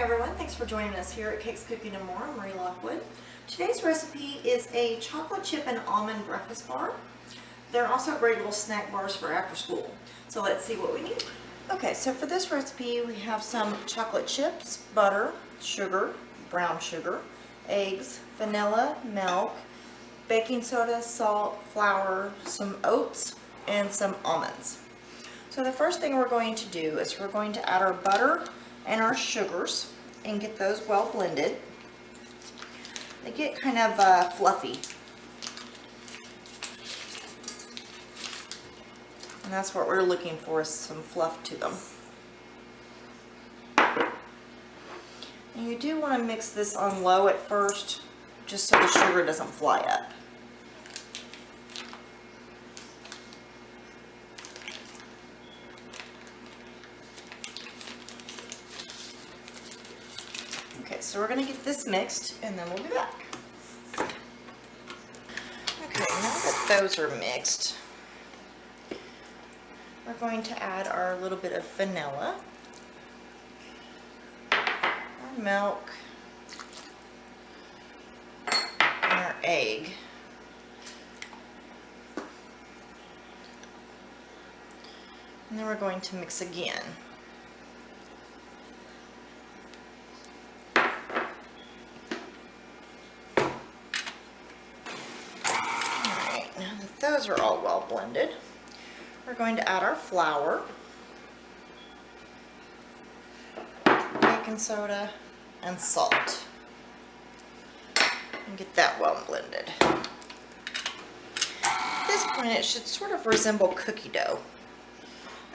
everyone, thanks for joining us here at Cakes, Cooking and More. I'm Marie Lockwood. Today's recipe is a chocolate chip and almond breakfast bar. They're also great little snack bars for after school. So let's see what we need. Okay, so for this recipe we have some chocolate chips, butter, sugar, brown sugar, eggs, vanilla, milk, baking soda, salt, flour, some oats, and some almonds. So the first thing we're going to do is we're going to add our butter and our sugars and get those well blended. They get kind of fluffy. And that's what we're looking for, is some fluff to them. And you do want to mix this on low at first, just so the sugar doesn't fly up. Okay, so we're going to get this mixed and then we'll be back. Okay, now that those are mixed, we're going to add our little bit of vanilla, our milk, and our egg. And then we're going to mix again. Those are all well blended. We're going to add our flour, baking soda, and salt, and get that well blended. At this point it should sort of resemble cookie dough.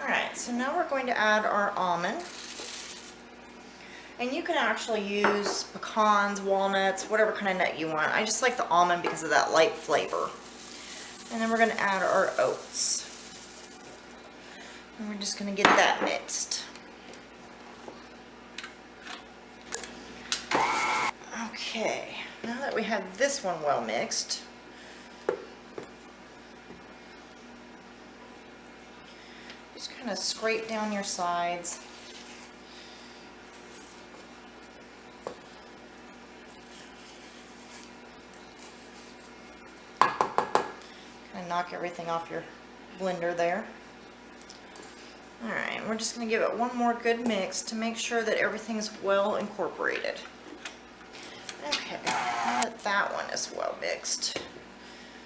Alright, so now we're going to add our almond. And you can actually use pecans, walnuts, whatever kind of nut you want. I just like the almond because of that light flavor. And then we're going to add our oats. And we're just going to get that mixed. Okay, now that we have this one well mixed, just kind of scrape down your sides. Knock everything off your blender there. Alright, we're just going to give it one more good mix to make sure that everything's well incorporated. Okay, now that that one is well mixed,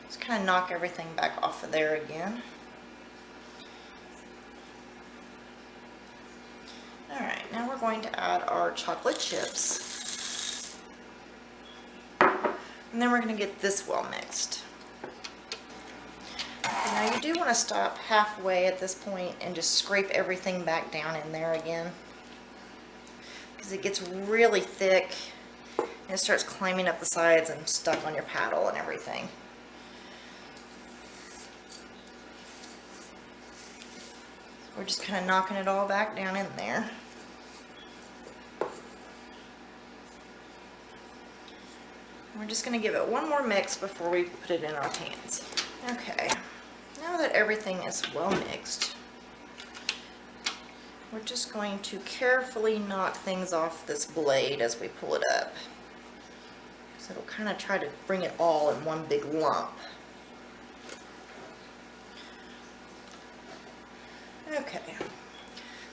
just kind of knock everything back off of there again. Alright, now we're going to add our chocolate chips. And then we're going to get this well mixed. Now you do want to stop halfway at this point and just scrape everything back down in there again, because it gets really thick and it starts climbing up the sides and stuck on your paddle and everything. So we're just kind of knocking it all back down in there. We're just going to give it one more mix before we put it in our pans. Okay. Now that everything is well mixed, we're just going to carefully knock things off this blade as we pull it up. So it'll kind of try to bring it all in one big lump. Okay.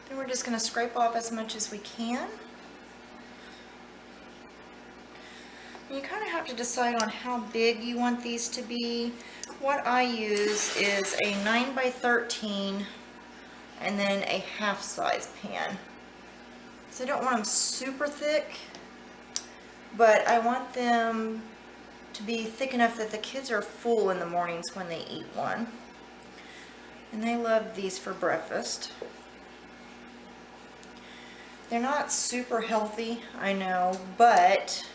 Then we're just going to scrape off as much as we can. You kind of have to decide on how big you want these to be. What I use is a 9x13 and then a half size pan. So I don't want them super thick, but I want them to be thick enough that the kids are full in the mornings when they eat one. And they love these for breakfast. They're not super healthy, I know, but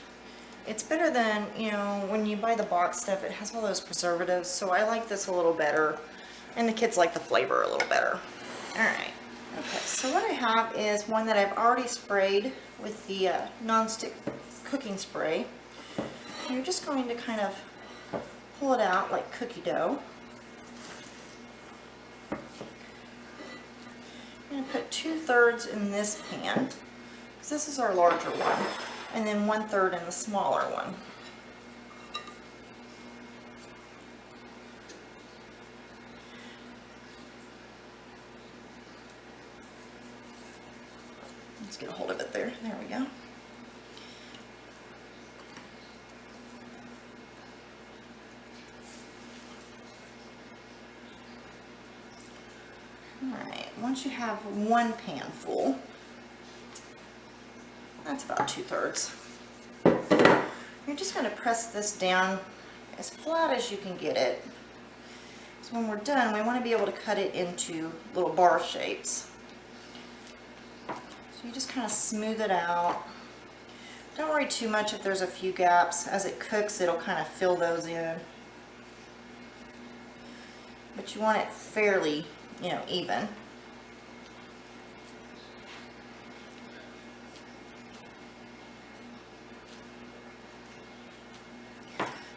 it's better than, you know, when you buy the box stuff, it has all those preservatives, so I like this a little better, and the kids like the flavor a little better. Alright, okay, so what I have is one that I've already sprayed with the non-stick cooking spray. And you're just going to kind of pull it out like cookie dough. I'm going to put 2/3 in this pan, because this is our larger one, and then 1/3 in the smaller one. Let's get a hold of it there. There we go. Alright, once you have one pan full, that's about 2/3. You're just going to press this down as flat as you can get it. So when we're done, we want to be able to cut it into little bar shapes. So you just kind of smooth it out. Don't worry too much if there's a few gaps. As it cooks, it'll kind of fill those in. But you want it fairly, even.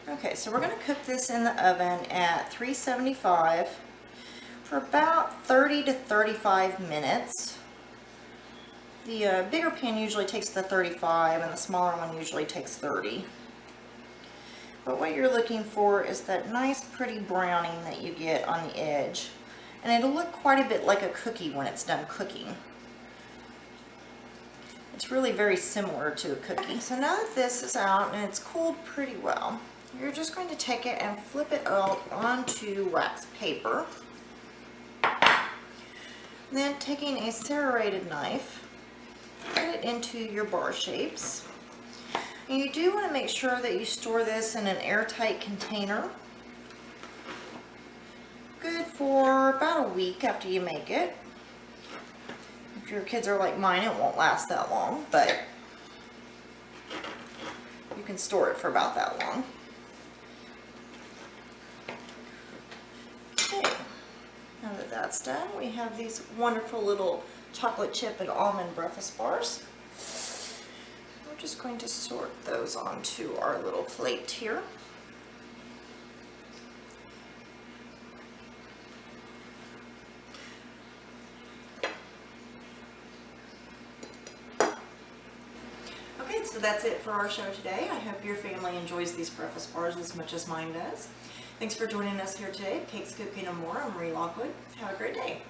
Okay, so we're going to cook this in the oven at 375 for about 30 to 35 minutes. The bigger pan usually takes the 35 and the smaller one usually takes 30. But what you're looking for is that nice pretty browning that you get on the edge. And it'll look quite a bit like a cookie when it's done cooking. It's really very similar to a cookie. So now that this is out and it's cooled pretty well, you're just going to take it and flip it out onto wax paper. Then taking a serrated knife, put it into your bar shapes. And you do want to make sure that you store this in an airtight container. Good for about a week after you make it. If your kids are like mine, it won't last that long, but you can store it for about that long. Okay, now that that's done, we have these wonderful little chocolate chip and almond breakfast bars. We're just going to sort those onto our little plate here. Okay, so that's it for our show today. I hope your family enjoys these breakfast bars as much as mine does. Thanks for joining us here today at Cakes, Cooking, and More. I'm Marie Lockwood. Have a great day.